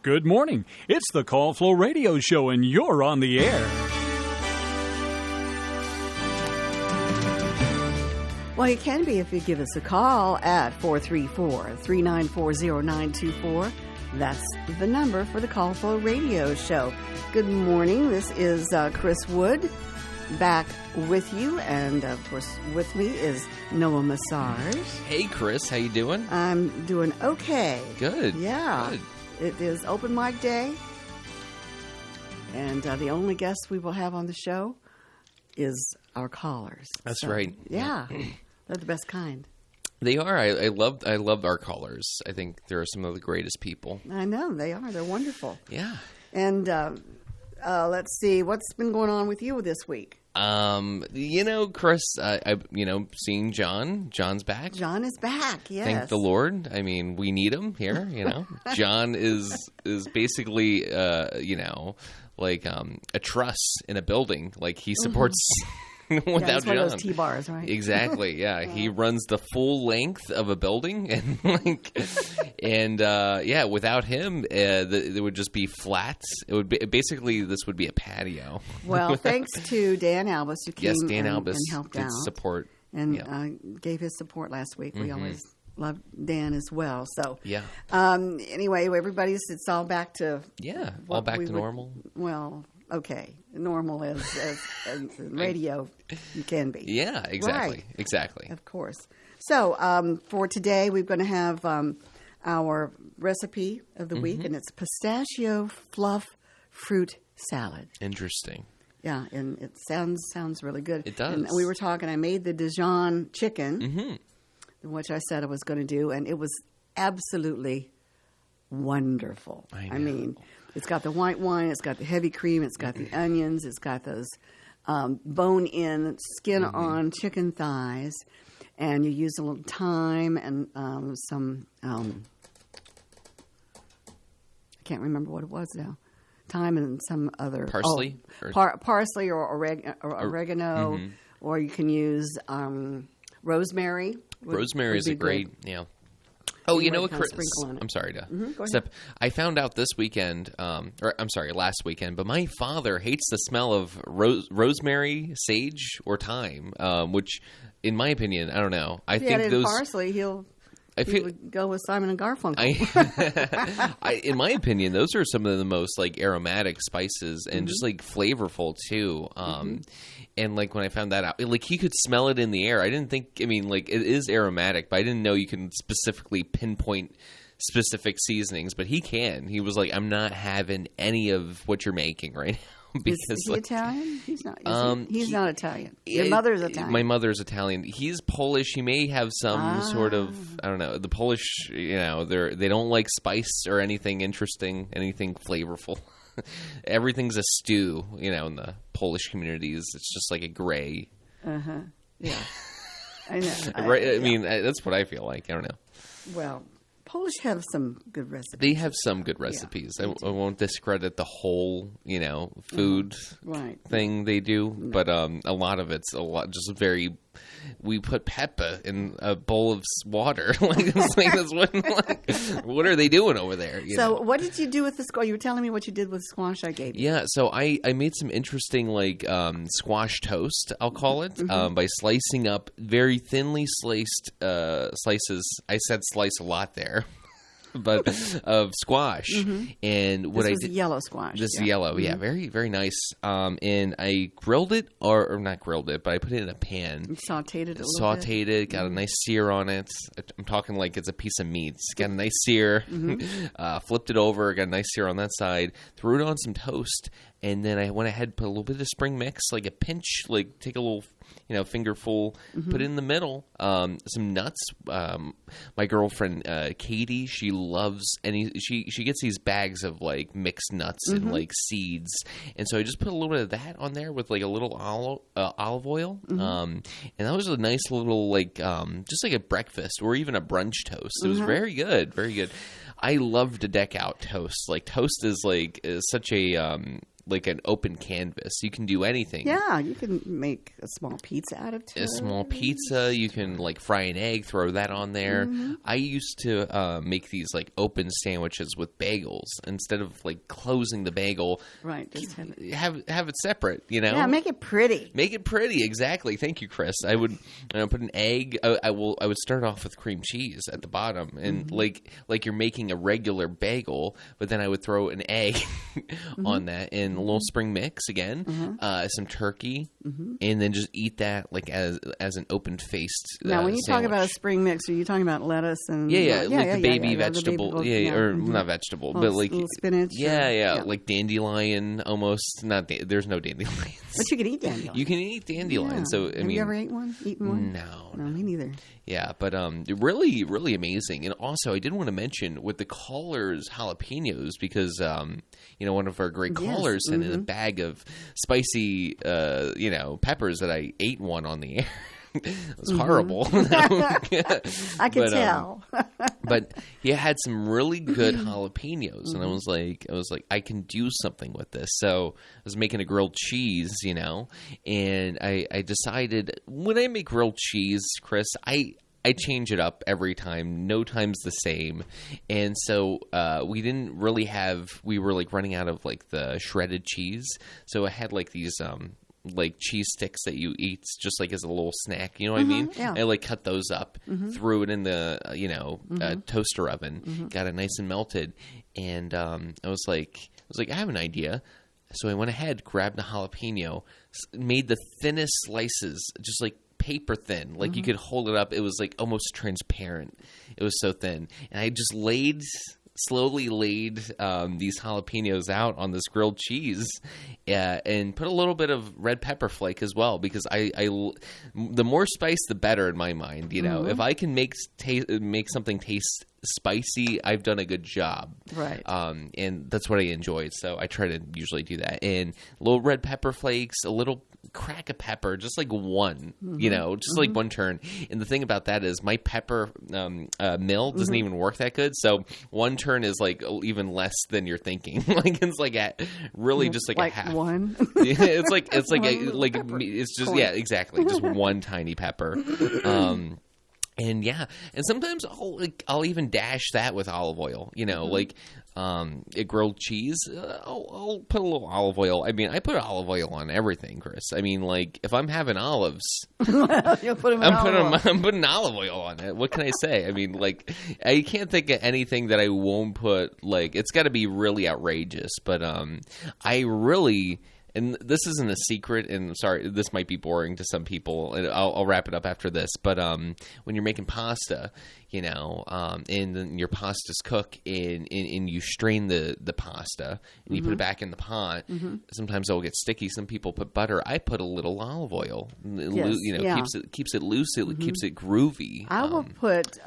Good morning. It's the Call Flow Radio Show, and you're on the air. Well, you can be if you give us a call at 434-394-0924. That's the number for the Call Flow Radio Show. Good morning. This is Chris Wood back with you, and of course with me is Noah Massage. Hey, Chris. How you doing? I'm doing okay. Good. Yeah. Good. It is open mic day, and the only guest we will have on the show is our callers. That's right. Yeah, they're the best kind. They are. I love our callers. I think they're some of the greatest people. I know they are. They're wonderful. Yeah. And let's see what's been going on with you this week. Chris, seeing John. John's back. John is back. Yes. Thank the Lord. I mean, we need him here. John is basically like a truss in a building. Like he supports. Without John, one of those T-bars, right? Exactly. Yeah, he runs the full length of a building, and without him, there would just be flats. It would be basically this would be a patio. Well, thanks to Dan Albus, who came and helped out, support, and gave his support last week. We always love Dan as well. So yeah. Anyway, it's all back to all back to normal. Well. Okay, normal as radio you can be. Yeah, exactly. Right. Exactly. Of course. So for today, we're going to have our recipe of the week, and it's pistachio fluff fruit salad. Interesting. Yeah, and it sounds really good. It does. And we were talking, I made the Dijon chicken, which I said I was going to do, and it was absolutely wonderful. I mean, it's got the white wine, it's got the heavy cream, it's got the onions, it's got those bone-in, skin-on chicken thighs, and you use a little thyme and some, I can't remember what it was now, thyme and some other... Parsley? Parsley or oregano, or you can use rosemary. Rosemary is a great, Oh, you know what, Chris? I'm sorry to step. I found out this weekend, last weekend, but my father hates the smell of rosemary, sage, or thyme, which, in my opinion, I don't know. I think those parsley, he would go with Simon and Garfunkel. In my opinion, those are some of the most like aromatic spices and just like flavorful too. And like when I found that out, like he could smell it in the air. I didn't think. I mean, like it is aromatic, but I didn't know you can specifically pinpoint specific seasonings. But he can. He was like, I'm not having any of what you're making right now. Because, is he Italian? He's not. He's not Italian. Your mother's Italian. My mother's Italian. He's Polish. He may have some sort of, I don't know. The Polish, they don't like spice or anything interesting, anything flavorful. Everything's a stew, in the Polish communities. It's just like a gray. Yeah. I know. Right. I mean, that's what I feel like. I don't know. Well, Polish have some good recipes. They have some good recipes. I won't discredit the whole, food thing they do, but a lot of it's just very. We put pepper in a bowl of water. What are they doing over there? What did you do with the squash? You were telling me what you did with the squash I gave you. Yeah, so I made some interesting squash toast, I'll call it, by slicing up very thinly sliced slices. I said slice a lot there. But of squash, and what this was yellow squash. This is yellow, very very nice. And I grilled it, or not grilled it, but I put it in a pan. You sautéed it a little bit. Sautéed it, got a nice sear on it. I'm talking like it's a piece of meat. It's got a nice sear. Flipped it over, got a nice sear on that side. Threw it on some toast, and then I went ahead, put a little bit of spring mix, like a pinch, like take a little. Fingerful, put it in the middle. Some nuts. My girlfriend Katie, she loves she gets these bags of like mixed nuts and like seeds, and so I just put a little bit of that on there with like a little olive oil, and that was a nice little like just like a breakfast or even a brunch toast. It was very good, very good. I love to deck out toast. Like toast is such a like an open canvas. You can do anything. Yeah, you can make a small pizza out of A toast. small pizza. You can like fry an egg, throw that on there. I used to make these like open sandwiches with bagels instead of like closing the bagel. Right. Just have it. Have it separate. You know. Yeah, make it pretty. Make it pretty, exactly. Thank you, Chris. I would put an egg. I would start off with cream cheese at the bottom, and like you're making a regular bagel, but then I would throw an egg on that, and a little spring mix again, some turkey, and then just eat that like as an open faced. Now, when you talk sandwich. about a spring mix, are you talking about lettuce and like the baby vegetable, the baby, not vegetable, Little- but like little spinach. yeah, like dandelion almost. Not there's no dandelions. But you can eat dandelion. You can eat dandelion. Yeah. So I Have mean, you ever eaten one? no, No, me neither. Yeah, but really, really amazing. And also, I did want to mention with the callers jalapenos because one of our great Yes, callers sent in a bag of spicy peppers that I ate one on the air. It was horrible. I can tell. But he had some really good jalapenos, and I was like, I can do something with this. So I was making a grilled cheese, and I decided when I make grilled cheese, Chris, I change it up every time. No time's the same. And so we were like running out of like the shredded cheese. So I had like these like cheese sticks that you eat just like as a little snack, you know what I mean? Yeah. I like cut those up, threw it in the toaster oven, got it nice and melted, and I was like, I have an idea. So I went ahead, grabbed the jalapeno, made the thinnest slices, just like paper thin, like you could hold it up. It was like almost transparent. It was so thin, and I just slowly laid these jalapenos out on this grilled cheese, and put a little bit of red pepper flake as well, because the more spice the better in my mind. If I can make something taste spicy, I've done a good job. Right. And that's what I enjoyed. So I try to usually do that. And a little red pepper flakes, a little crack of pepper, just like one, just like one turn. And the thing about that is my pepper mill doesn't even work that good. So one turn is like even less than you're thinking. Like it's like just like a half. One. It's like it's just Point. Yeah, exactly, just one tiny pepper. And sometimes I'll even dash that with olive oil, like a grilled cheese. I'll put a little olive oil. I mean, I put olive oil on everything, Chris. I mean, like if I'm having olives, You'll put them in olive oil. I'm putting olive oil on it. What can I say? I mean, like I can't think of anything that I won't put. Like it's got to be really outrageous, but I really. And this isn't a secret, and sorry, this might be boring to some people, and I'll wrap it up after this. But when you're making pasta, and then your pasta's cooked, and you strain the pasta, and you put it back in the pot, sometimes it'll get sticky. Some people put butter. I put a little olive oil. Yes, keeps it loose. It keeps it groovy. I will put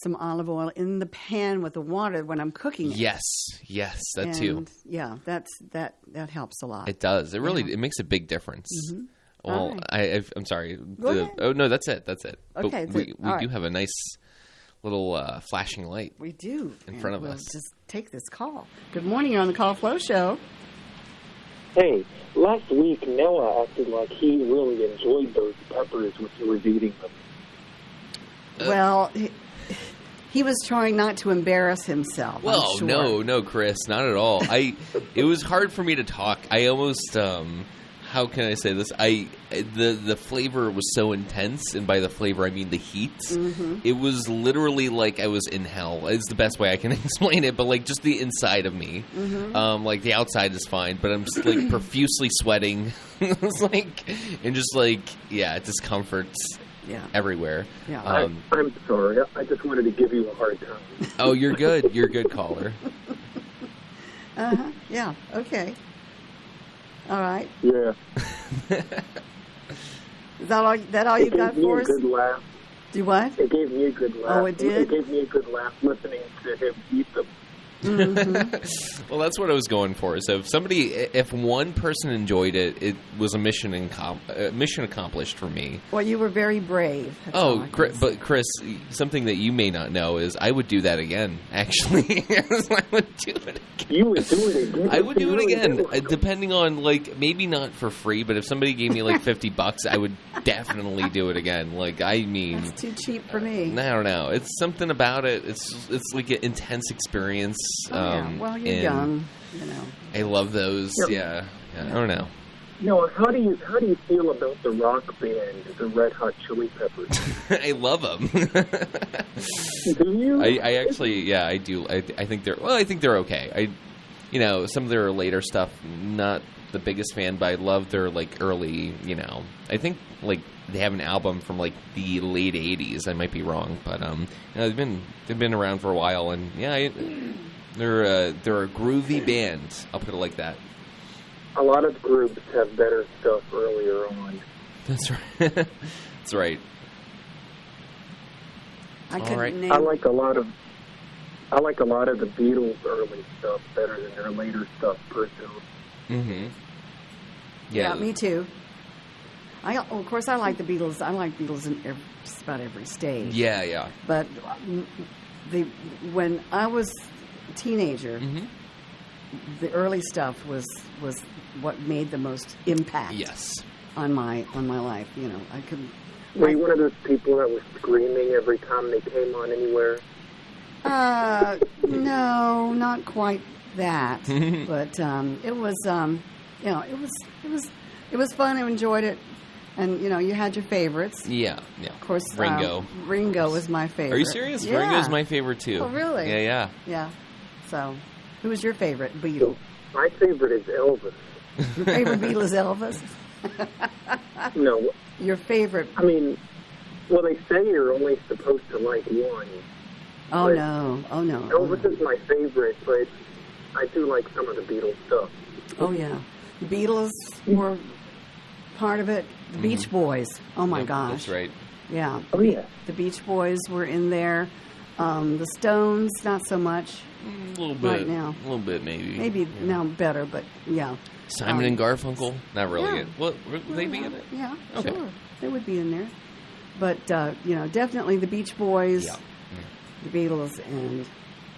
some olive oil in the pan with the water when I'm cooking it. Yes, that too. And, yeah, that helps a lot. It does. It really it makes a big difference. Well, right. I'm sorry. Go ahead. Oh no, that's it. Okay, But we all right. do have a nice little flashing light. We do. In front of we'll us. Just take this call. Good morning. You're on the Call Flow Show. Hey, last week Noah acted like he really enjoyed those peppers when he was eating them. Well, he was trying not to embarrass himself. Well, I'm sure. no, Chris, not at all. It was hard for me to talk. I almost how can I say this? The flavor was so intense, and by the flavor I mean the heat. It was literally like I was in hell. It's the best way I can explain it, but like just the inside of me. Like the outside is fine, but I'm just like profusely sweating. It's like and just like discomfort everywhere. Yeah. I'm sorry. I just wanted to give you a hard time. Oh, you're good. You're good, caller. Yeah. Okay. All right. Yeah. Is that all you got It gave me for a us? good laugh. Do what? It gave me a good laugh. Oh, it did? It gave me a good laugh listening to him eat them. Well, that's what I was going for. So if one person enjoyed it, it was a mission accomplished for me. Well, you were very brave. That's all I can say. But Chris, something that you may not know is I would do that again. Actually, I would do it again. You would do it again. I would do it again, depending on maybe not for free, but if somebody gave me $50, I would definitely do it again. It's too cheap for me. I don't know. It's something about it. It's like an intense experience. Well, you're young, I love those. Yep. Yeah. I don't know. No, how do you feel about the rock band, the Red Hot Chili Peppers? I love them. Do you? I actually, I do. I think they're okay. Some of their later stuff, not the biggest fan, but I love their early. I think they have an album from the late '80s. I might be wrong, but they've been around for a while, and they're a groovy band. I'll put it like that. A lot of groups have better stuff earlier on. That's right. That's right. I couldn't right. name. I like a lot of the Beatles' early stuff better than their later stuff, personally. Mm-hmm. Yeah, me too. Of course, I like the Beatles. I like Beatles in just about every stage. Yeah. But when I was a teenager, the early stuff was what made the most impact. Yes. On my life, I could. Were you one of those people that was screaming every time they came on anywhere? No, not quite that. But it was, it was fun. I enjoyed it, and you had your favorites. Yeah. Of course, Ringo. Ringo was my favorite. Are you serious? Yeah. Ringo's my favorite too. Oh, really? Yeah. Yeah. So, who was your favorite Beatle? My favorite is Elvis. Your favorite Beatle is Elvis? No. Your favorite? I mean, well, they say you're only supposed to like one. Oh, no. Elvis is my favorite, but I do like some of the Beatles stuff. Oh, yeah. The Beatles were part of it. The Beach Boys. Oh, my gosh. That's right. Yeah. Oh, yeah. The Beach Boys were in there. The Stones, not so much. A little bit. Right now. A little bit, maybe. Maybe now better, but yeah. Simon and Garfunkel? Not really. Yeah. Would they be in it? Yeah, Okay. sure. They would be in there. But, definitely the Beach Boys, the Beatles, and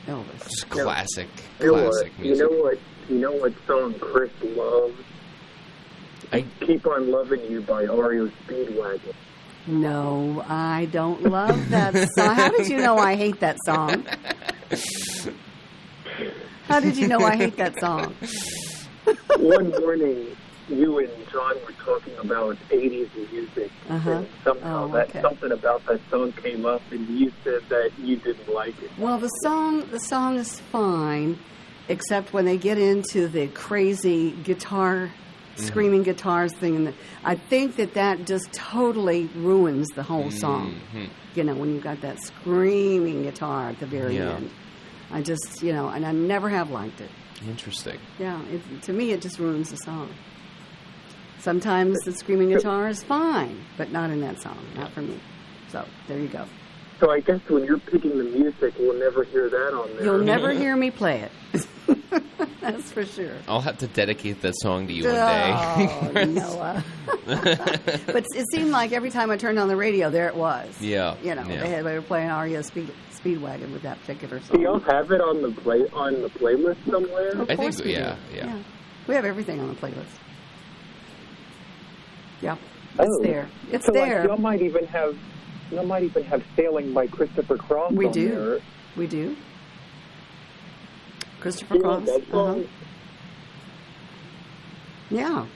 Elvis. Just classic You music. You know what song Chris loves? Keep on Loving You by REO Speedwagon. No, I don't love that song. How did you know I hate that song? How did you know I hate that song? One morning, you and John were talking about 80s music, and somehow something about that song came up, and you said that you didn't like it. Well, the song is fine, except when they get into the crazy guitar, screaming guitars thing, and I think that just totally ruins the whole song. When you've got that screaming guitar at the very end. I just, and I never have liked it. Interesting. Yeah, to me, it just ruins the song. Sometimes the screaming guitar is fine, but not in that song, not for me. So, there you go. So I guess when you're picking the music, we'll never hear that on there. You'll never hear me play it. That's for sure. I'll have to dedicate that song to you one day. Oh, Noah. But it seemed like every time I turned on the radio, there it was. Yeah. They were playing REO Speedwagon with that particular song. Do y'all have it on the playlist somewhere? Of course we do. Yeah. We have everything on the playlist. Yeah, it's there. It's so there. Y'all might even have Sailing by Christopher Cross. We on do. There. We do. Christopher Cross. That song? Yeah.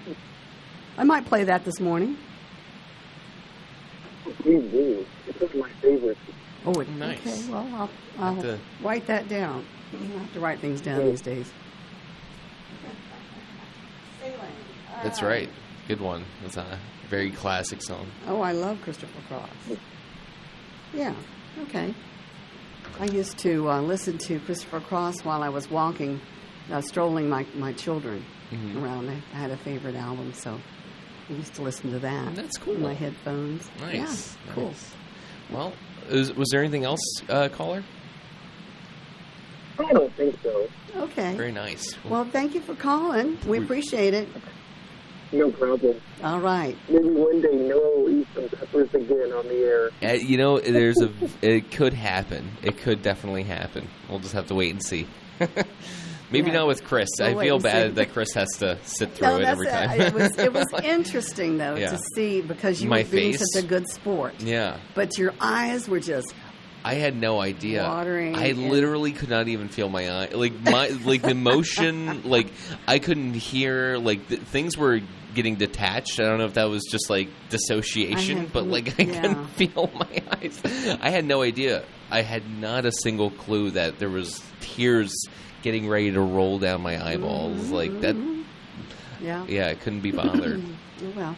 I might play that this morning. Please do. It's my favorite. Oh, nice. Okay. Well, I'll write that down. I have to write things down these days. That's right. Good one. It's a very classic song. Oh, I love Christopher Cross. Yeah. Okay. I used to listen to Christopher Cross while I was walking, strolling my children around. I had a favorite album, so I used to listen to that. That's cool. In my headphones. Nice. Yeah, cool. Nice. Well, was there anything else, caller? I don't think so. Okay. Very nice. Well, thank you for calling. We appreciate it. No problem. All right. Maybe one day Noah will eat some peppers again on the air. You know, it could happen. It could definitely happen. We'll just have to wait and see. Maybe not with Chris. We'll I feel wait and bad see. that Chris has to sit through it every time. It was interesting, though, Yeah. to see, because you My were being face. such a good sport. Yeah. But your eyes were just... I had no idea. Watering I and- literally could not even feel my eye. Like the motion. Like I couldn't hear. Like things were getting detached. I don't know if that was just like dissociation, but like I couldn't feel my eyes. I had no idea. I had not a single clue that there was tears getting ready to roll down my eyeballs. Like that. Yeah. Yeah, I couldn't be bothered. Well,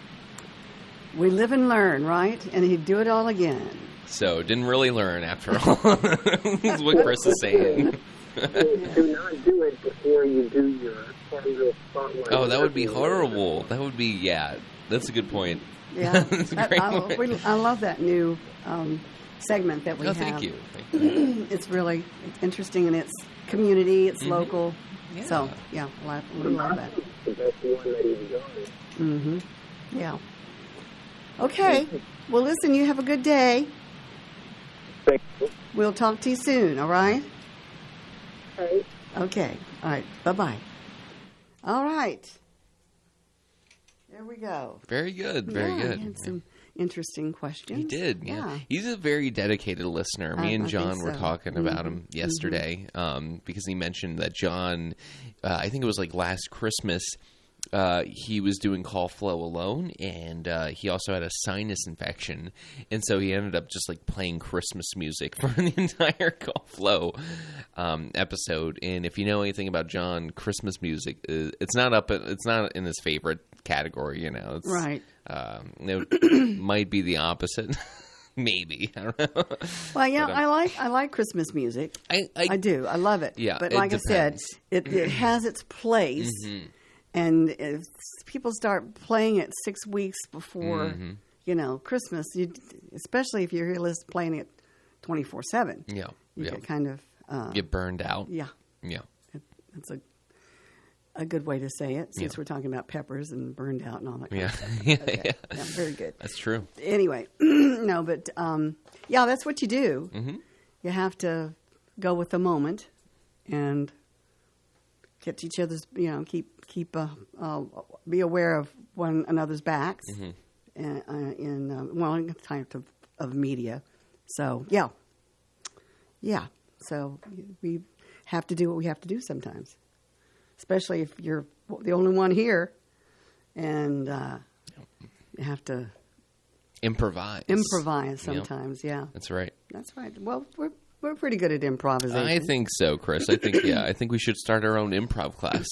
we live and learn, right? And he'd do it all again. So didn't really learn after all. That's what Chris is saying. Do not do it before you do your Farmville Spotlight. Oh, that would be horrible. That would be, yeah. That's a good point. Yeah. That's a great point. I love that new segment that we have. Thank you. Thank you. It's really interesting, and it's community, it's local. Yeah. So, yeah, we love that. The best one that he's done. Yeah. Okay. Well, listen, you have a good day. Thank you. We'll talk to you soon, all right? All right. Okay. All right. Bye-bye. All right. There we go. Very good. Very Yeah, good. he had some interesting questions. He did, yeah. He's a very dedicated listener. Me and I John think were so. talking about him yesterday because he mentioned that John, I think it was like last Christmas, he was doing Call Flow alone, and he also had a sinus infection, and so he ended up just like playing Christmas music for the entire Call Flow episode. And if you know anything about John, Christmas music, it's not in his favorite category. You know, it's, Right. It might be the opposite. Maybe, I don't know. Well, yeah, I like Christmas music. I do. I love it. Yeah, but it like I said, depends. it has its place. And if people start playing it 6 weeks before, Christmas, especially if you're playing it 24/7, Yeah, you yeah. get kind of Get burned out. yeah. Yeah. It's a good way to say it, since we're talking about peppers and burned out and all that. Kind Yeah. of stuff. Yeah, Okay. yeah. Very good. That's true. Anyway, no, but yeah, that's what you do. You have to go with the moment and get to each other's, be aware of one another's backs in type of media. So yeah. So we have to do what we have to do sometimes, especially if you're the only one here, and you have to Improvise sometimes. Yeah, That's right. that's right. Well, we're pretty good at improvisation. I think so, Chris. I think we should start our own improv class.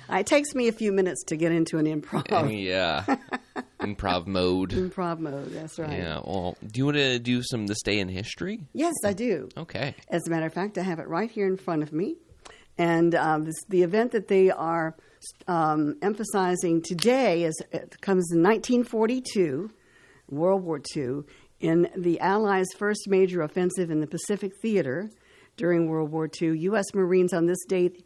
It takes me a few minutes to get into an improv Yeah. Improv mode. improv mode. That's right. Yeah. Well, do you want to do some This Day in History? Yes, I do. Okay. As a matter of fact, I have it right here in front of me. And the event that they are emphasizing today comes in 1942, World War II, in the Allies' first major offensive in the Pacific Theater during World War II. U.S. Marines on this date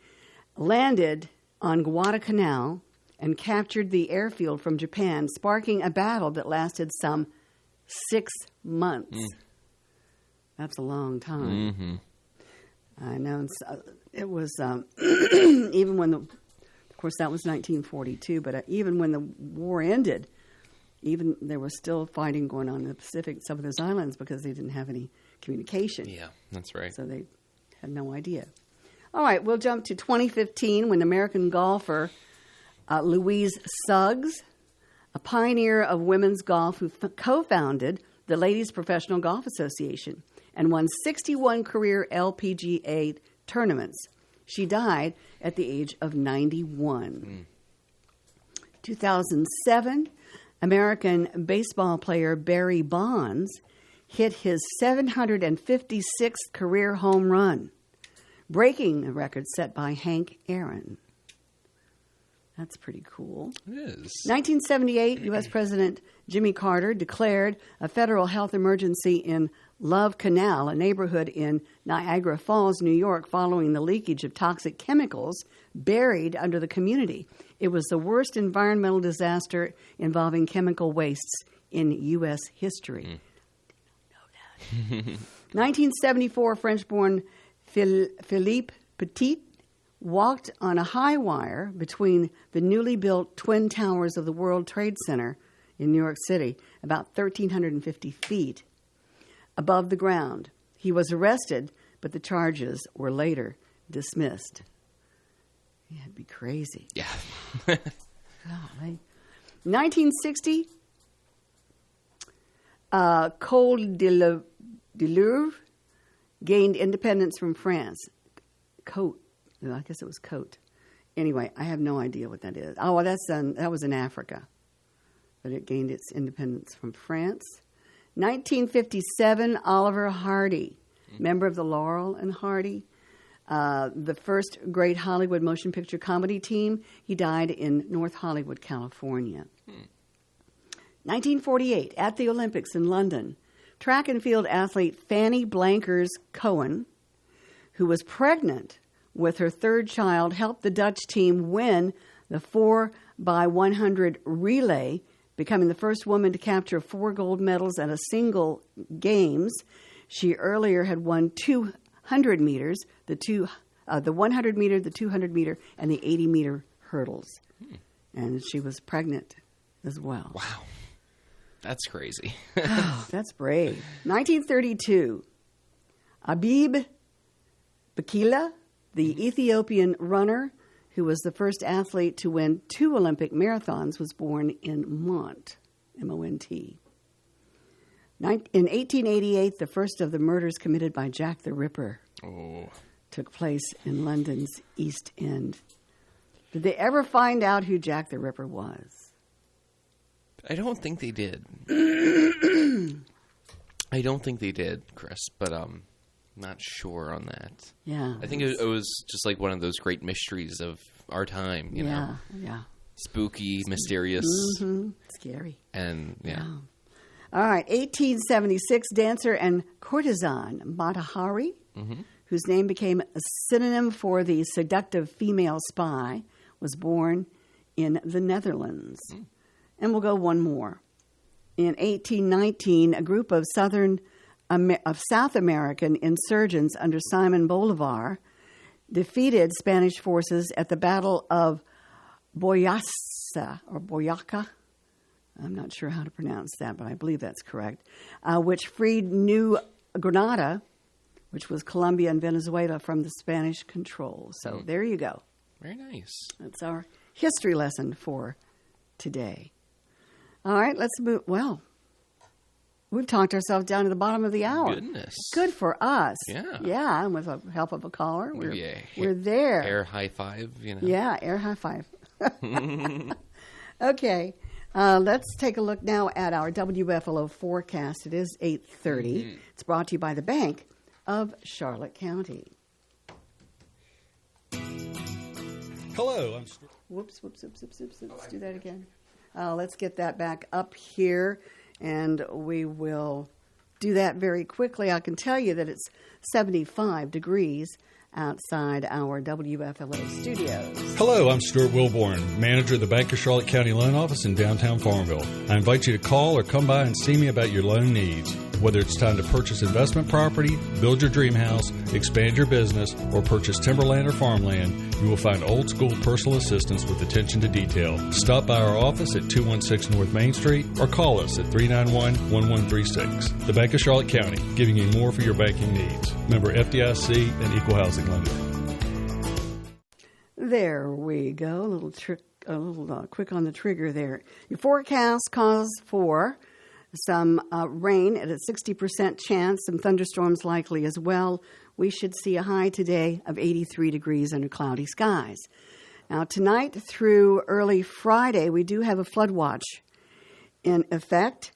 landed on Guadalcanal and captured the airfield from Japan, sparking a battle that lasted some 6 months. That's a long time. I know. It was even when of course, that was 1942. But even when the war ended, even there was still fighting going on in the Pacific, some of those islands, because they didn't have any communication. Yeah, that's right. So they had no idea. All right, we'll jump to 2015 when American golfer Louise Suggs, a pioneer of women's golf who co-founded the Ladies Professional Golf Association and won 61 career LPGA tournaments. She died at the age of 91. 2007, American baseball player Barry Bonds hit his 756th career home run, breaking the record set by Hank Aaron. That's pretty cool. It is. 1978, U.S. President Jimmy Carter declared a federal health emergency in Love Canal, a neighborhood in Niagara Falls, New York, following the leakage of toxic chemicals buried under the community. It was the worst environmental disaster involving chemical wastes in U.S. history. Didn't know that. 1974, French-born Philippe Petit walked on a high wire between the newly built Twin Towers of the World Trade Center in New York City, about 1,350 feet above the ground. He was arrested, but the charges were later dismissed. Yeah, it'd be crazy. Yeah. Golly. 1960, Col de Louvre gained independence from France. I guess it was Côte. Anyway, I have no idea what that is. Oh, well, that was in Africa. But it gained its independence from France. 1957, Oliver Hardy, member of the Laurel and Hardy, the first great Hollywood motion picture comedy team. He died in North Hollywood, California. 1948, at the Olympics in London, track and field athlete Fanny Blankers-Koen, who was pregnant with her third child, helped the Dutch team win the 4x100 relay, becoming the first woman to capture 4 gold medals at a single games. She earlier had won 200 meters, the 100 meter, the 200 meter, and the 80 meter hurdles. And she was pregnant as well. Wow. That's crazy. Oh, that's brave. 1932, Abib Bikila, the Ethiopian runner who was the first athlete to win 2 Olympic marathons, was born in Mont, M-O-N-T. In 1888, the first of the murders committed by Jack the Ripper took place in London's East End. Did they ever find out who Jack the Ripper was? I don't think they did. I don't think they did, Chris, but not sure on that. Yeah. I think it was just like one of those great mysteries of our time, you know? Yeah. Spooky, mysterious. Mm-hmm. Scary. And, yeah. All right. 1876, dancer and courtesan Mata Hari, whose name became a synonym for the seductive female spy, was born in the Netherlands. And we'll go one more. In 1819, a group of South American insurgents under Simon Bolivar defeated Spanish forces at the Battle of Boyaca. I'm not sure how to pronounce that, but I believe that's correct, which freed New Granada, which was Colombia and Venezuela, from the Spanish control. So there you go. Very nice. That's our history lesson for today. All right, let's move. Well, we've talked ourselves down to the bottom of the hour. Goodness. Good for us. Yeah. Yeah, and with the help of a caller, Maybe we're there. Air high five, you know. Yeah, air high five. Okay, let's take a look now at our WFLO forecast. It is 8:30. It's brought to you by the Bank of Charlotte County. Hello, I'm Whoops. Let's do that again. Let's get that back up here, and we will do that very quickly. I can tell you that it's 75 degrees outside our WFLO studios. Hello, I'm Stuart Wilborn, manager of the Bank of Charlotte County Loan Office in downtown Farmville. I invite you to call or come by and see me about your loan needs. Whether it's time to purchase investment property, build your dream house, expand your business, or purchase timberland or farmland, you will find old school personal assistance with attention to detail. Stop by our office at 216 North Main Street or call us at 391-1136. The Bank of Charlotte County, giving you more for your banking needs. Member FDIC and Equal Housing Lender. There we go. A little quick on the trigger there. Your forecast calls for some rain at a 60% chance, some thunderstorms likely as well. We should see a high today of 83 degrees under cloudy skies. Now, tonight through early Friday, we do have a flood watch in effect.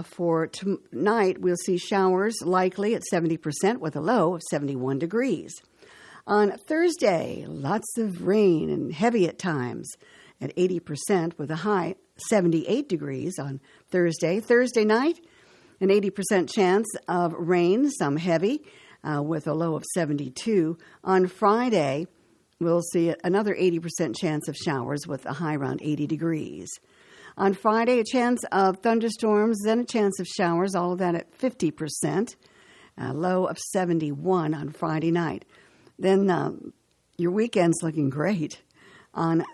For tonight, we'll see showers likely at 70% with a low of 71 degrees. On Thursday, lots of rain and heavy at times. at 80% with a high 78 degrees on Thursday. Thursday night, an 80% chance of rain, some heavy, with a low of 72. On Friday, we'll see another 80% chance of showers with a high around 80 degrees. On Friday, a chance of thunderstorms, then a chance of showers, all of that at 50%, a low of 71 on Friday night. Then your weekend's looking great. On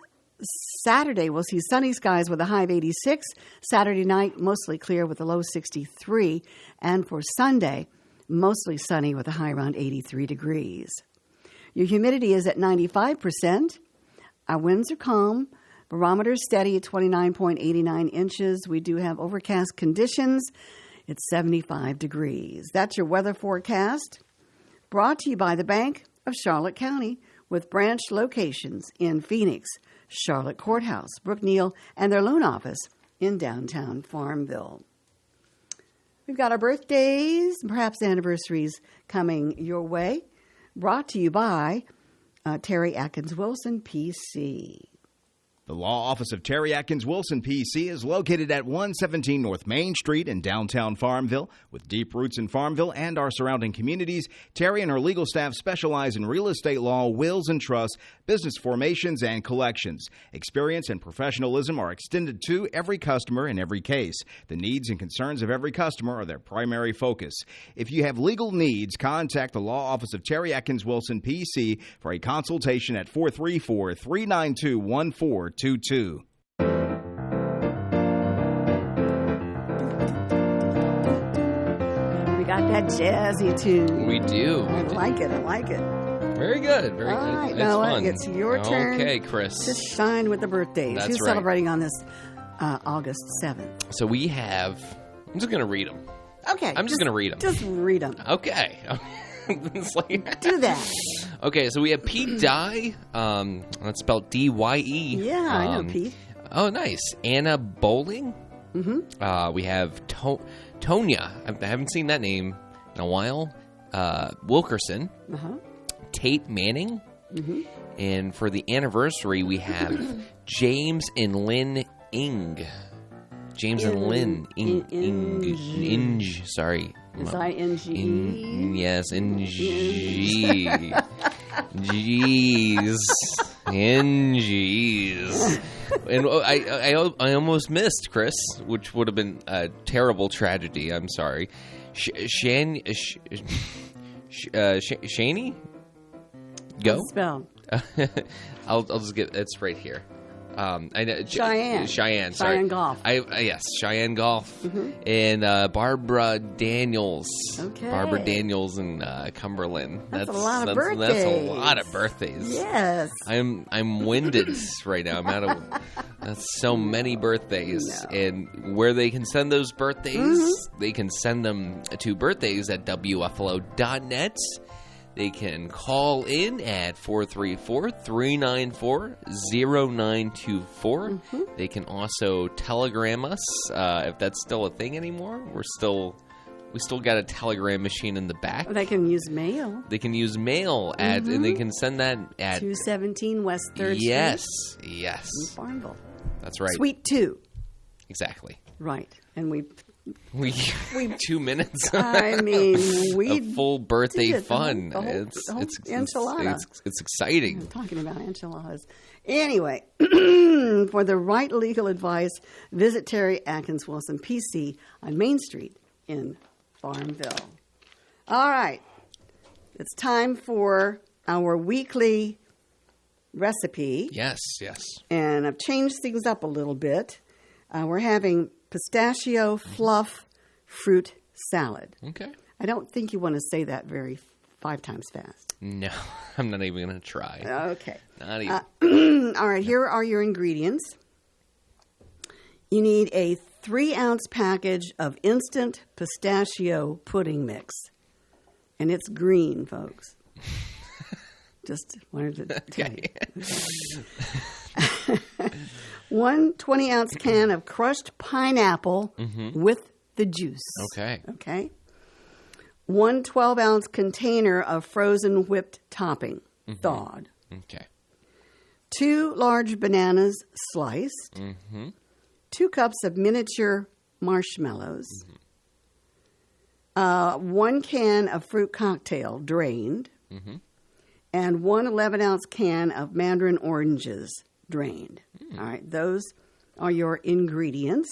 Saturday, we'll see sunny skies with a high of 86. Saturday night, mostly clear with a low 63. And for Sunday, mostly sunny with a high around 83 degrees. Your humidity is at 95%. Our winds are calm. Barometer steady at 29.89 inches. We do have overcast conditions. It's 75 degrees. That's your weather forecast. Brought to you by the Bank of Charlotte County with branch locations in Phoenix, Charlotte Courthouse, Brookneal, and their loan office in downtown Farmville. We've got our birthdays and perhaps anniversaries coming your way. Brought to you by Terry Atkins Wilson, PC. The law office of Terry Atkins Wilson, PC, is located at 117 North Main Street in downtown Farmville. With deep roots in Farmville and our surrounding communities, Terry and her legal staff specialize in real estate law, wills and trusts, business formations, and collections. Experience and professionalism are extended to every customer in every case. The needs and concerns of every customer are their primary focus. If you have legal needs, contact the law office of Terry Atkins Wilson, PC, for a consultation at 434-392-1422. We got that jazzy tune. We do. I like it. Very good. Very All good. right, It's Noah, fun. it's your turn. Okay, Chris. To shine with the birthdays. That's Who's right. celebrating on this August 7th? So we have. I'm just going to read them. Okay. I'm just going to read them. Just read them. Okay. It's like, Do that. okay, so we have Pete Dye. That's spelled D-Y-E. Yeah, I know Pete. Oh, nice. Anna Bowling. Mm-hmm. We have Tonya. I haven't seen that name in a while. Wilkerson. Uh-huh. Tate Manning. Mm-hmm. And for the anniversary, we have James and Lynn Ing. James and Lynn Inge. Sorry. Is I-N-G-E? Yes, N-G. Jeez. N-G's. And I almost missed, Chris, which would have been a terrible tragedy. I'm sorry. Shani? Go? Spell. I'll just get it's right here. I know, Cheyenne. Cheyenne. Sorry. Cheyenne Golf. Yes, Cheyenne Golf, and Barbara Daniels. Okay. Barbara Daniels in Cumberland. That's a lot of birthdays. That's a lot of birthdays. Yes. I'm winded right now. I'm out of. That's so many birthdays, and where they can send those birthdays, they can send them to birthdays@wflo.net. They can call in at 434-394-0924. They can also telegram us if that's still a thing anymore. We still got a telegram machine in the back. They can use mail. They can use mail at, and they can send that at 217 West 3rd yes, Street. yes, In Farmville. that's right, Suite 2. exactly. Right. And we 2 minutes. I mean, we a full birthday did fun. The whole It's enchilada. It's exciting. I'm talking about enchiladas. Anyway, for the right legal advice, visit Terry Atkins Wilson, PC, on Main Street in Farmville. All right. It's time for our weekly recipe. Yes, yes. And I've changed things up a little bit. We're having pistachio fluff fruit salad. Okay. I don't think you want to say that 5 times fast. No, I'm not even going to try. Okay. Not even. All right, here are your ingredients. You need a 3-ounce package of instant pistachio pudding mix. And it's green, folks. Just wanted to tell you. 1 20-ounce can of crushed pineapple with the juice. Okay. Okay. 1 12-ounce container of frozen whipped topping, thawed. Okay. 2 large bananas sliced, 2 cups of miniature marshmallows, 1 can of fruit cocktail drained, and 1 11-ounce can of mandarin oranges drained. All right, those are your ingredients.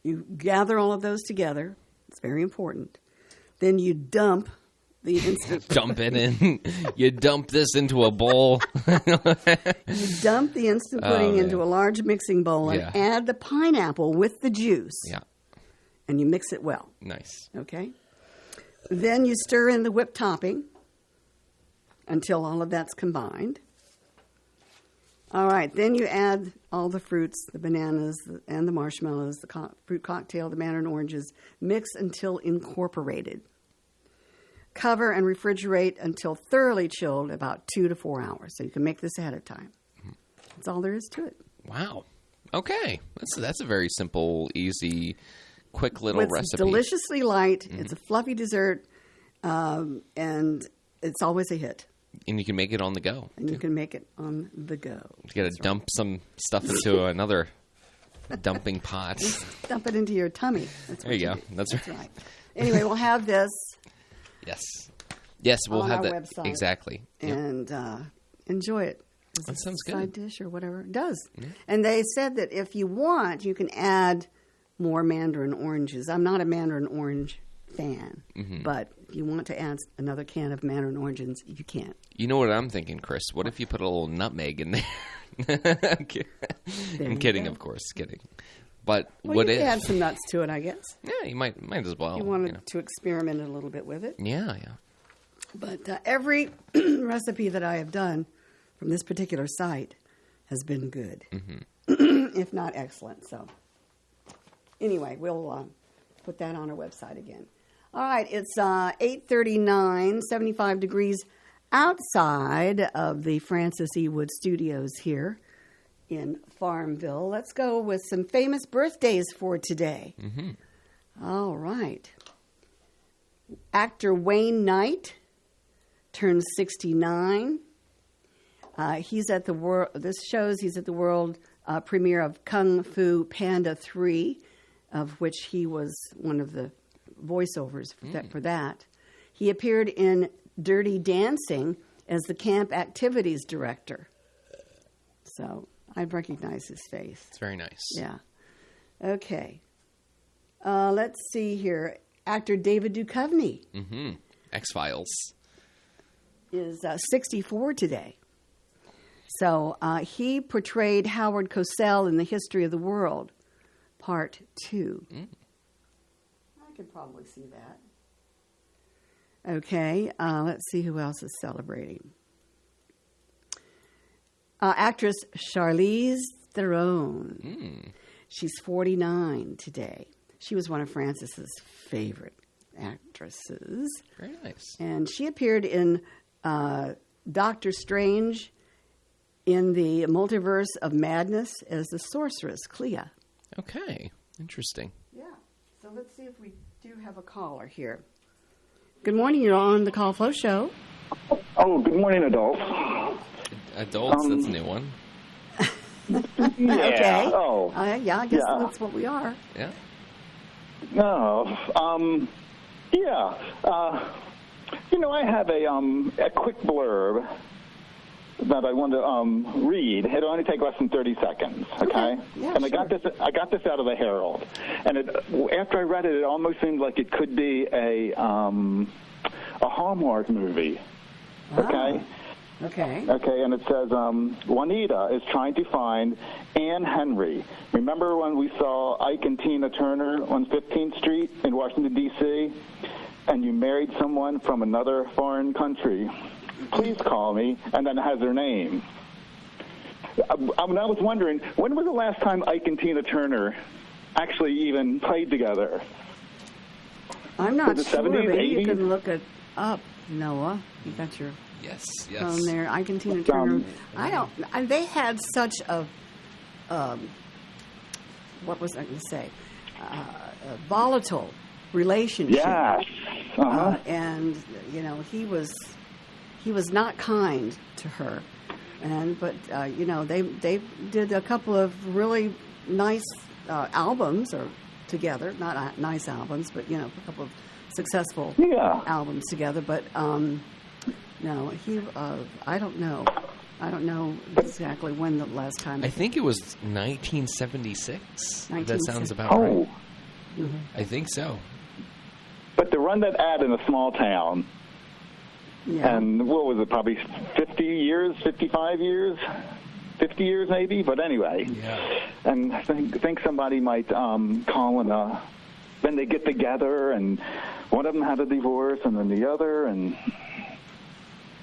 You gather all of those together. It's very important. Then you dump the instant... Dump it in. You dump this into a bowl. You dump the instant pudding into a large mixing bowl and add the pineapple with the juice. Yeah. And you mix it well. Nice. Okay? Then you stir in the whipped topping until all of that's combined. All right, then you add all the fruits, the bananas and the marshmallows, the fruit cocktail, the mandarin oranges, mix until incorporated. Cover and refrigerate until thoroughly chilled, about 2 to 4 hours. So you can make this ahead of time. That's all there is to it. Wow. Okay. That's a very simple, easy, quick little recipe. It's deliciously light. It's a fluffy dessert, and it's always a hit. And you can make it on the go. And you can make it on the go. You got to dump some stuff into another dumping pot. Just dump it into your tummy. There you go. That's right. Anyway, we'll have this. Yes, we'll have our that. Website. Exactly. And enjoy it. That sounds good. Side dish or whatever. It does. Yeah. And they said that if you want, you can add more mandarin oranges. I'm not a mandarin orange fan, but if you want to add another can of mandarin oranges, you can. You know what I'm thinking, Chris? What if you put a little nutmeg in there? I'm kidding, of course, kidding. But you can add some nuts to it, I guess. Yeah, you might as well. You wanted to experiment a little bit with it. Yeah. But every recipe that I have done from this particular site has been good, if not excellent. So anyway, we'll put that on our website again. All right, it's 8:39, 75 degrees outside of the Francis E. Wood Studios here in Farmville. Let's go with some famous birthdays for today. All right. Actor Wayne Knight turns 69. He's at the world. This shows he's at the world premiere of Kung Fu Panda 3, of which he was one of the voiceovers for that. He appeared in Dirty Dancing as the camp activities director. So I'd recognize his face. It's very nice. Yeah. Okay. Let's see here. Actor David Duchovny. X-Files. Is 64 today. So he portrayed Howard Cosell in The History of the World, Part 2. I could probably see that. Okay, let's see who else is celebrating. Actress Charlize Theron. She's 49 today. She was one of Francis's favorite actresses. Very nice. And she appeared in Doctor Strange in the Multiverse of Madness as the sorceress, Clea. Okay, interesting. Yeah, so let's see if we do have a caller here. Good morning, you're on the Call Flow Show. Oh, good morning, adults. Adults, that's a new one. Yeah. Okay. Oh. Yeah, I guess that's what we are. Yeah. No. Yeah. I have a quick blurb that I want to read. It'll only take less than 30 seconds. Okay. Yeah, and sure. I got this out of the Herald, and after I read it, it almost seemed like it could be a Hallmark movie. Okay. Okay. Okay, and it says, Juanita is trying to find Anne Henry. Remember when we saw Ike and Tina Turner on 15th Street in Washington, D.C., and you married someone from another foreign country? Please call me, and then it has their name. I was wondering, when was the last time Ike and Tina Turner actually even played together? I'm not was it sure, 70s, but 80s? you can look it up, Noah. You got your Yes. phone there. Ike and Tina Turner. They had such a, what was I going to say? A volatile relationship. Yes. And he was not kind to her. But you know, they did a couple of really nice albums or together, not nice albums, but you know, a couple of successful albums together. But no, I don't know. I don't know exactly when the last time. I think it was 1976. That sounds about right. Mm-hmm. I think so. But to run that ad in a small town, and what was it, probably 50 years, 55 years? 50 years maybe, but anyway. Yeah. And I think somebody might call and then they get together and one of them had a divorce and then the other, and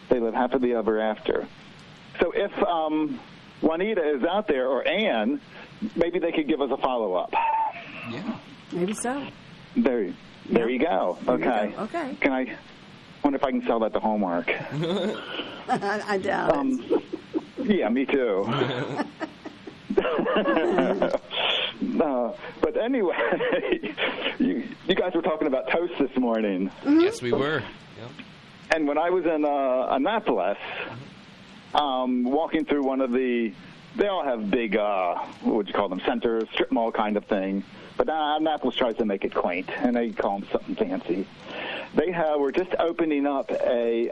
they live happily ever after. So if Juanita is out there, or Ann, maybe they could give us a follow-up. Yeah. Maybe so. There you go. Okay. Okay. Can I wonder if I can sell that to Hallmark? I doubt it. Yeah, me too. But anyway, you guys were talking about toast this morning. Mm-hmm. Yes, we were. Yep. And when I was in Annapolis, walking through one of they all have big, what would you call them, centers, strip mall kind of thing. But Annapolis tries to make it quaint, and they call them something fancy. They were just opening up a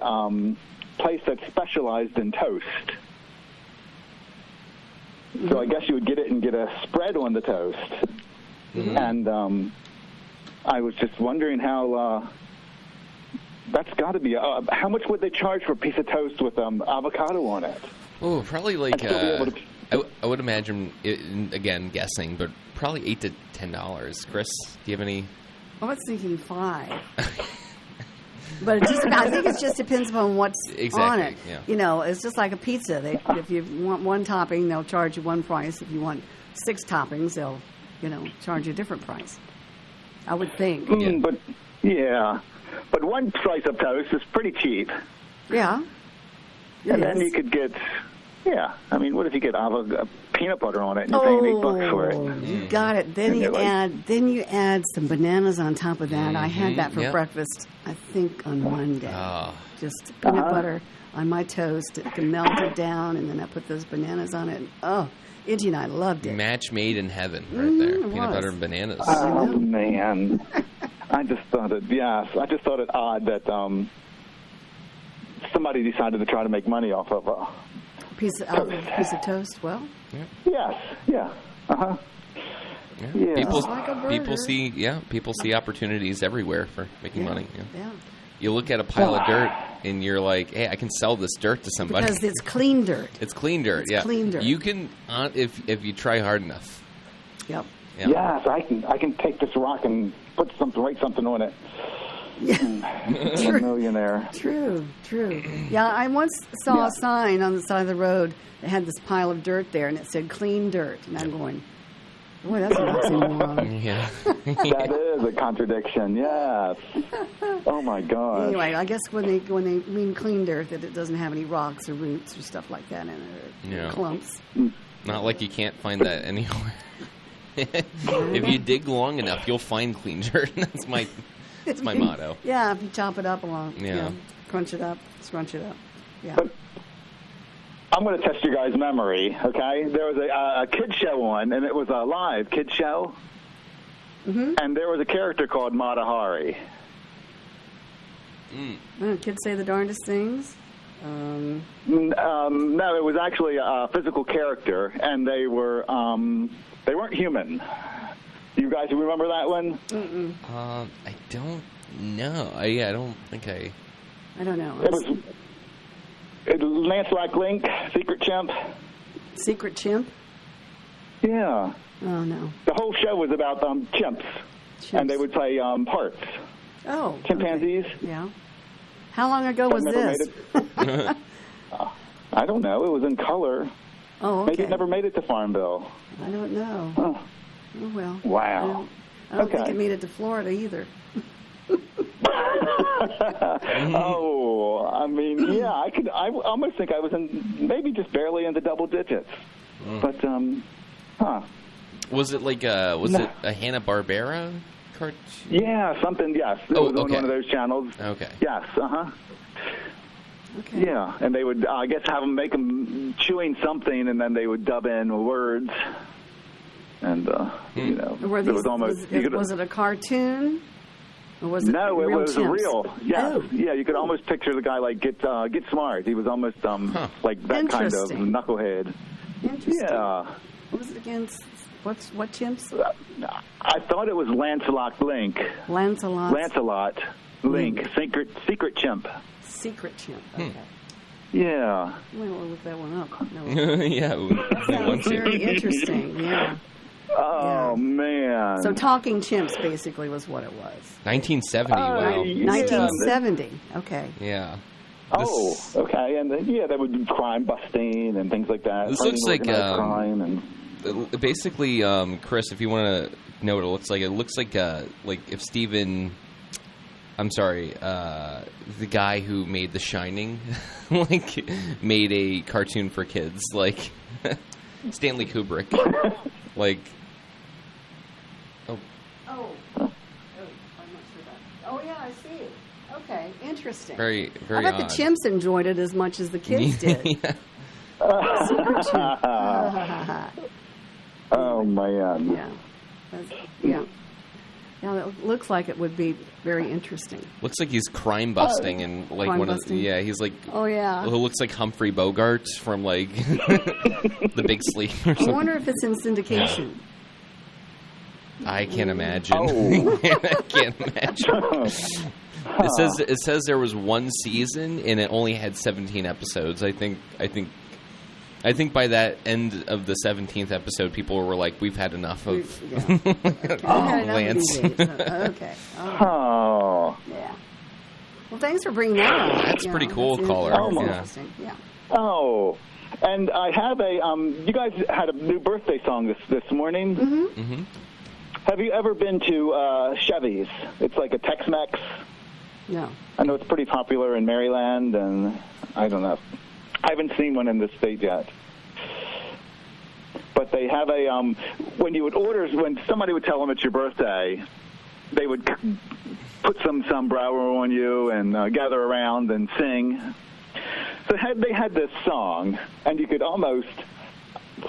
place that specialized in toast. So I guess you would get it and get a spread on the toast. Mm-hmm. And I was just wondering how that's got to be. How much would they charge for a piece of toast with avocado on it? Oh, probably like I would imagine. Again, guessing, but probably $8 to $10. Chris, do you have any? I was thinking $5. But I think it just depends upon what's on it. Yeah. You know, it's just like a pizza. If you want one topping, they'll charge you one price. If you want 6 toppings, they'll, charge you a different price. I would think. But one slice of toast is pretty cheap. Yeah. And then you could get, what if you get peanut butter on it and you're paying $8 for it? You got it. Then you add some bananas on top of that. I had that for breakfast, I think, on Monday. Just peanut butter on my toast. It melted down, and then I put those bananas on it. Itchy and I loved it. Match made in heaven right there. Peanut butter and bananas. Oh, man. I just thought it odd that somebody decided to try to make money off of a piece of toast. Well, yes, yeah, Yeah. Yeah. People see opportunities everywhere for making money. Yeah. You look at a pile of dirt and you're like, hey, I can sell this dirt to somebody. Because it's clean dirt. It's clean dirt, clean dirt. You can, if you try hard enough. Yep. Yeah. Yes, I can take this rock and write something on it. Yeah. A millionaire. True. Yeah, I once saw a sign on the side of the road that had this pile of dirt there, and it said clean dirt. And I'm going, boy, that's an oxymoron. Yeah. That is a contradiction, yes. Oh, my God. Anyway, I guess when they mean clean dirt, that it doesn't have any rocks or roots or stuff like that in it, or clumps. Not like you can't find that anywhere. If you dig long enough, you'll find clean dirt. That's my motto. Yeah, if you chop it up along, Yeah. Crunch it up, scrunch it up. Yeah. But I'm going to test your guys' memory, okay? There was a kid show on, and it was a live kid show. Mm-hmm. And there was a character called Mata Hari. Kids say the darndest things. No, it was actually a physical character, and they weren't human. You guys remember that one? I don't know. I don't think I. I don't know. It was Lancelot Link, Secret Chimp. Secret Chimp? Yeah. Oh, no. The whole show was about chimps, and they would play parts. Oh. Chimpanzees. Okay. Yeah. How long ago was this? I don't know. It was in color. Oh, okay. Maybe it never made it to Farmville. I don't know. Oh well. Wow. I don't think it made it to Florida either. I almost think I was maybe just barely in the double digits. But, Was it like it a Hanna-Barbera cartoon? Yeah, something, yes. It was on one of those channels. Okay. Yes, Okay. Yeah, and they would, I guess, have them make them chewing something, and then they would dub in words. And, you know, Were these, it was almost... was it a cartoon? Or was it No, it real was chimps? real. Yeah, Oh. yeah. You could almost picture the guy like Get Smart. He was almost like that kind of Interesting. knucklehead. Interesting. Yeah. What was it again? What chimps? I thought it was Lancelot Link. Lancelot. Link. Secret chimp. Secret chimp. Okay. Yeah. We'll look that one up. No. Yeah. Sounds very interesting. Yeah. Oh, man. So talking chimps basically was what it was. 1970. Wow. 1970. Okay. Yeah. Oh, okay. And then, they would do crime busting and things like that. This looks like crime and... basically, Chris, if you want to know what it looks like if Steven, I'm sorry, the guy who made The Shining, made a cartoon for kids, like Stanley Kubrick, like. I'm not sure about. Oh yeah, I see. Okay, interesting. Very, I very bet odd. the chimps enjoyed it as much as the kids did. Yeah. Super chimp. Oh, man. Yeah. Yeah. Now it looks like it would be very interesting. Looks like he's crime busting and like Crime one of busting? he's like Oh yeah. who looks like Humphrey Bogart from like The Big Sleep or I something. wonder if it's in syndication. I can't imagine. Oh. I can't imagine. It says there was one season and it only had 17 episodes. I think by that end of the 17th episode, people were like, "We've had enough of Lance." Okay. Oh. Yeah. Well, thanks for bringing that up. That's pretty cool, that's caller. that's Yeah. interesting. Yeah. Oh. And I have you guys had a new birthday song this morning. Mm-hmm. Mm-hmm. Have you ever been to Chevy's? It's like a Tex-Mex. No. I know it's pretty popular in Maryland, and I don't know. I haven't seen one in this state yet. But they have when somebody would tell them it's your birthday, they would put some sombrero on you and gather around and sing. So they had this song, and you could almost,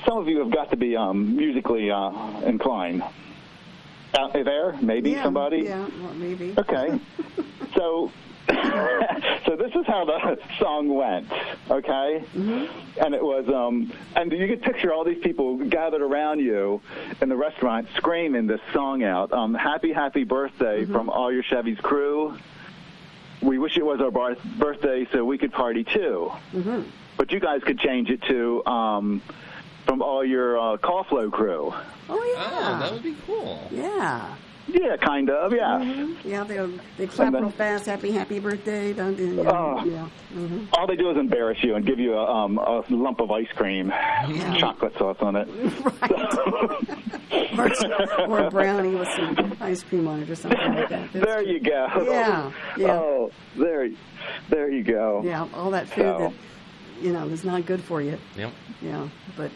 some of you have got to be musically inclined. Out there, maybe somebody? Yeah, well, maybe. Okay. So this is how the song went, okay? Mm-hmm. And it was, and you could picture all these people gathered around you in the restaurant screaming this song out, happy, happy birthday from all your Chevy's crew. We wish it was our birthday so we could party too. Mm-hmm. But you guys could change it to, from all your Call Flow crew. Oh, yeah. Oh, that would be cool. Yeah. Yeah, kind of, yeah. Mm-hmm. Yeah, they clap real fast, happy birthday. Don't they? Yeah. Mm-hmm. All they do is embarrass you and give you a lump of ice cream, chocolate sauce on it. Right. or a brownie with some ice cream on it or something like that. There you go. Yeah. Oh, there you go. Yeah, all that food that, is not good for you. Yep. Yeah, but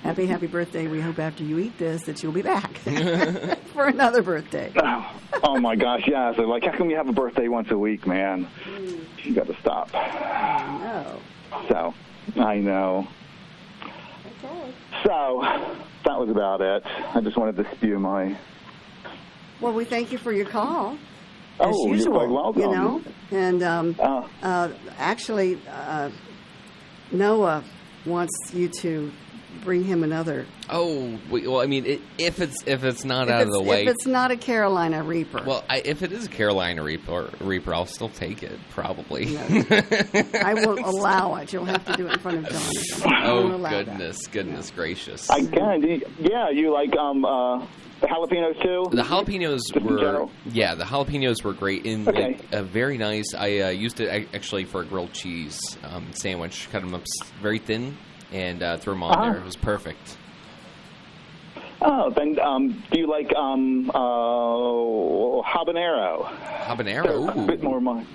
happy birthday. We hope after you eat this that you'll be back for another birthday. Oh my gosh, yeah. So like, how come you have a birthday once a week, man? You got to stop. I know. So, I know. Okay. So, that was about it. I just wanted to spew my... Well, we thank you for your call. Oh, as usual, you're quite welcome. And actually, Noah wants you to bring him another. Oh, well, I mean, if it's not out of the way. If it's not a Carolina Reaper. Well, if it is a Carolina Reaper, I'll still take it, probably. No, I won't allow it. You'll have to do it in front of John. Oh, goodness gracious. I can. Yeah, you like the jalapenos too? The jalapenos were great and very nice. I used it actually for a grilled cheese sandwich. Cut them up very thin and threw them on there. It was perfect. Oh, then do you like habanero? Habanero, ooh. A bit more a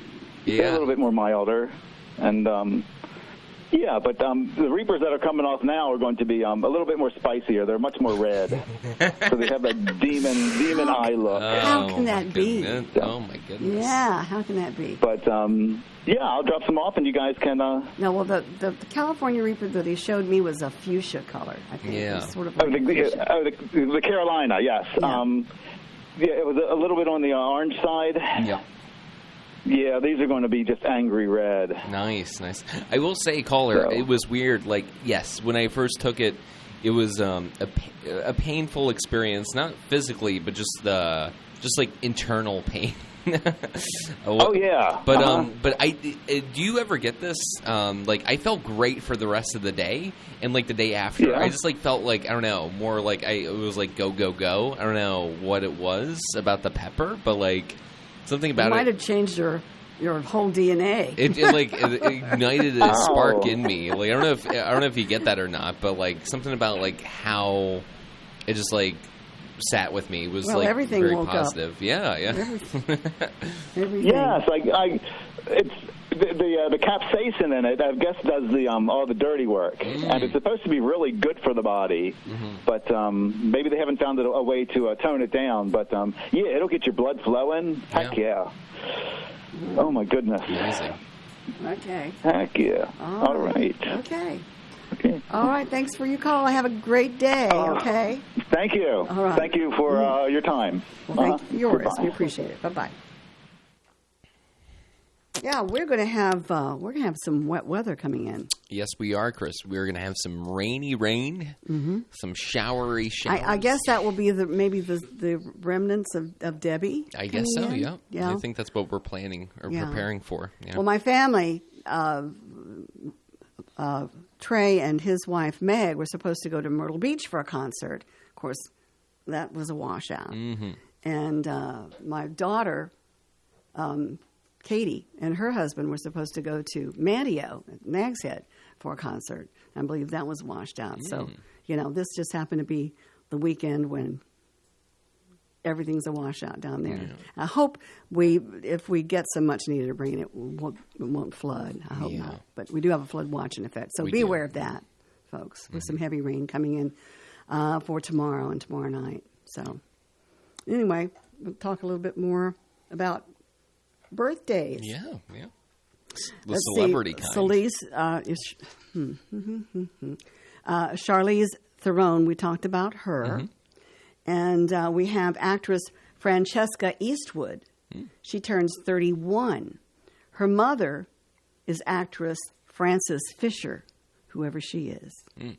little bit more milder, and Yeah, but the Reapers that are coming off now are going to be a little bit more spicier. They're much more red. So they have that demon eye look. How can that be? Oh, my goodness. Yeah, how can that be? But, yeah, I'll drop some off, and you guys can... No, well, the California Reaper that he showed me was a fuchsia color, I think. Yeah. It was sort of like the Carolina, yes. Yeah. Yeah, it was a little bit on the orange side. Yeah. Yeah, these are going to be just angry red. Nice. I will say, caller, So. it was weird. Like, yes, when I first took it, it was a painful experience, not physically, but just like internal pain. Oh yeah. But but do you ever get this? Like, I felt great for the rest of the day, and like the day after, Yeah. I just like felt like, I don't know, more like it was like go. I don't know what it was about the pepper, but like something about it might it. have changed your whole DNA. It ignited a spark in me. Like, I don't know if you get that or not, but like something about like how it just like sat with me was like everything very woke positive. Up. Yeah. Everything. Yes, it's the capsaicin in it. I guess does the all the dirty work, and it's supposed to be really good for the body. But maybe they haven't found a way to tone it down. But yeah, it'll get your blood flowing. Heck yeah. Oh my goodness. Amazing. Okay. Heck yeah. All right. Okay. Okay. All right. Thanks for your call. Have a great day. Okay. Thank you. All right. Thank you for your time. Well, thank yours. Goodbye. We appreciate it. Bye-bye. Yeah, we're going to have some wet weather coming in. Yes, we are, Chris. We're going to have some rainy rain, some showery showers. I guess that will be maybe the remnants of Debbie. I guess so. In. Yeah. I think that's what we're planning or preparing for. Yeah. Well, my family, Trey and his wife Meg, were supposed to go to Myrtle Beach for a concert. Of course, that was a washout. And my daughter, Katie, and her husband were supposed to go to Manteo at Nag's Head for a concert. I believe that was washed out. So, this just happened to be the weekend when everything's a washout down there. Yeah. I hope if we get some much needed rain, it won't flood. I hope not. But we do have a flood watch in effect. So be aware of that, folks, with some heavy rain coming in for tomorrow and tomorrow night. So anyway, we'll talk a little bit more about birthdays. Yeah. The celebrity kind. Charlize Theron, we talked about her. And we have actress Francesca Eastwood. She turns 31. Her mother is actress Frances Fisher, whoever she is. I'm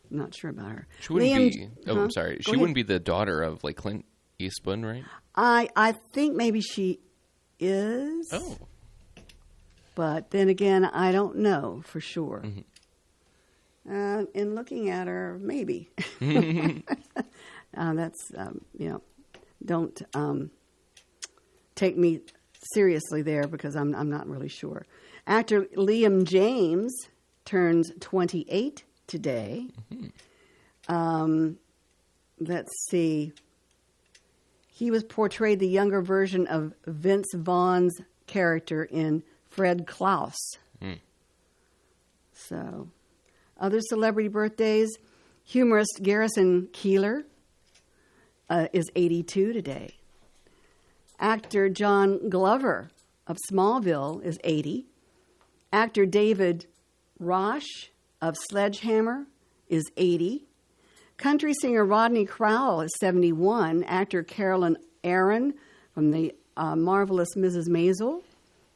not sure about her. She wouldn't be... Oh, I'm sorry. She wouldn't be the daughter of, like, Clint Eastwood, right? I think maybe she is. Oh. But then again, I don't know for sure. In looking at her, maybe. That's, don't take me seriously there because I'm not really sure. Actor Liam James turns 28 today. Let's see. He was portrayed the younger version of Vince Vaughn's character in Fred Klaus. So, other celebrity birthdays. Humorist Garrison Keillor is 82 today. Actor John Glover of Smallville is 80. Actor David Rosh of Sledgehammer is 80. Country singer Rodney Crowell is 71. Actor Carolyn Aaron from the Marvelous Mrs. Maisel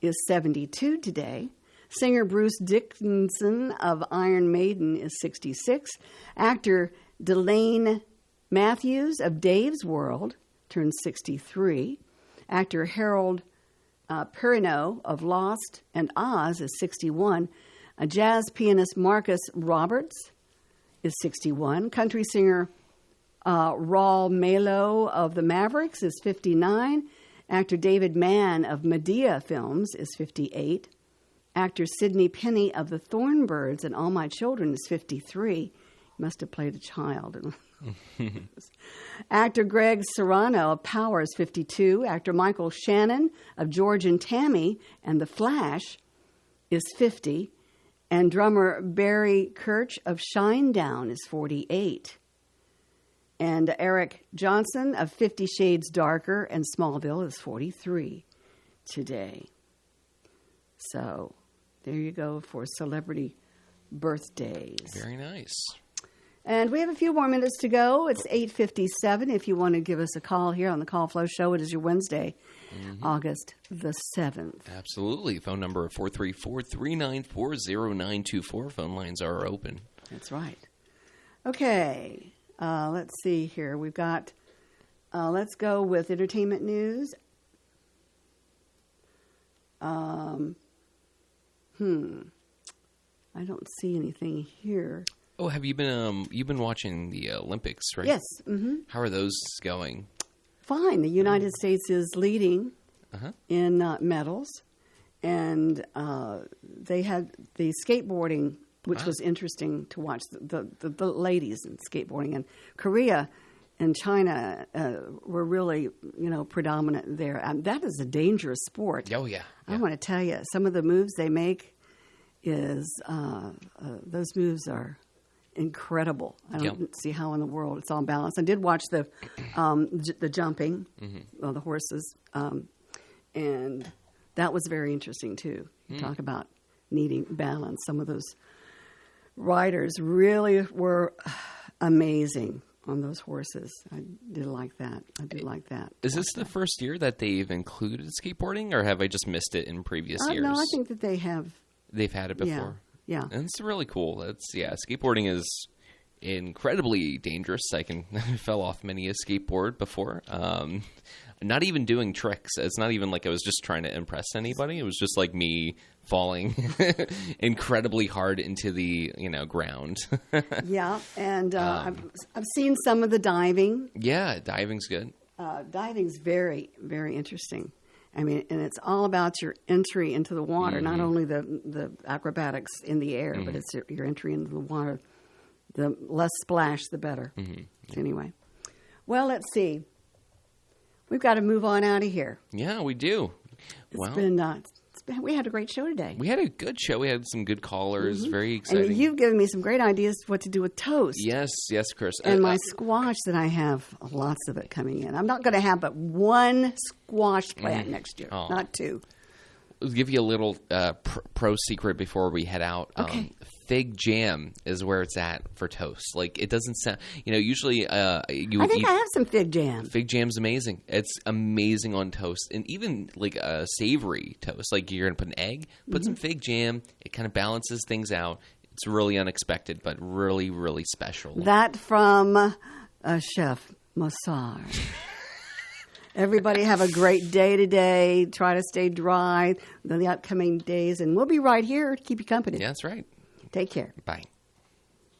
is 72 today. Singer Bruce Dickinson of Iron Maiden is 66. Actor Delane Matthews of Dave's World turns 63. Actor Harold Perrineau of Lost and Oz is 61. Jazz pianist Marcus Roberts is 61. Country singer Raul Malo of the Mavericks is 59. Actor David Mann of Medea Films is 58. Actor Sidney Penny of the Thornbirds and All My Children is 53. He must have played a child. Actor Greg Serrano of Power is 52. Actor Michael Shannon of George and Tammy and The Flash is 50. And drummer Barry Kirch of Shinedown is 48. And Eric Johnson of 50 Shades Darker and Smallville is 43 today. So there you go for celebrity birthdays. Very nice. And we have a few more minutes to go. It's 8:57. If you want to give us a call here on the Call Flow Show, it is your Wednesday, August the 7th. Absolutely. Phone number 434-394-0924. Phone lines are open. That's right. Okay. Let's see here. We've got, let's go with entertainment news. I don't see anything here. Oh, have you been watching the Olympics, right? Yes. Mm-hmm. How are those going? Fine. The United States is leading in medals, and they had the skateboarding, which was interesting to watch. The ladies in skateboarding, and Korea and China were really predominant there. That is a dangerous sport. Oh yeah. I want to tell you, some of the moves they make is those moves are incredible. I don't see how in the world it's all balanced. I did watch the jumping, the horses, and that was very interesting too. Talk about needing balance. Some of those riders really were amazing on those horses. I did like that. Is this the first year that they've included skateboarding, or have I just missed it in previous years? No, I think that they have. They've had it before. Yeah. And it's really cool. Skateboarding is incredibly dangerous. I fell off many a skateboard before. Not even doing tricks. It's not even like I was just trying to impress anybody. It was just like me falling incredibly hard into the ground. Yeah, and I've seen some of the diving. Yeah, diving's good. Diving's very, very interesting. I mean, and it's all about your entry into the water, not only the acrobatics in the air, but it's your entry into the water. The less splash, the better. Anyway. Well, let's see. We've got to move on out of here. Yeah, we do. We had a great show today. We had a good show. We had some good callers. Very exciting. And you've given me some great ideas what to do with toast. Yes, Chris. And my squash that I have, lots of it coming in. I'm not going to have but one squash plant next year, not two. I'll give you a little pro secret before we head out. Okay. Fig jam is where it's at for toast. Like, it doesn't sound, usually I think I have some fig jam. Fig jam's amazing. It's amazing on toast. And even like a savory toast, like you're going to put an egg, put some fig jam. It kind of balances things out. It's really unexpected, but really, really special. That from Chef Massage. Everybody have a great day today. Try to stay dry the upcoming days. And we'll be right here to keep you company. Yeah, that's right. Take care. Bye.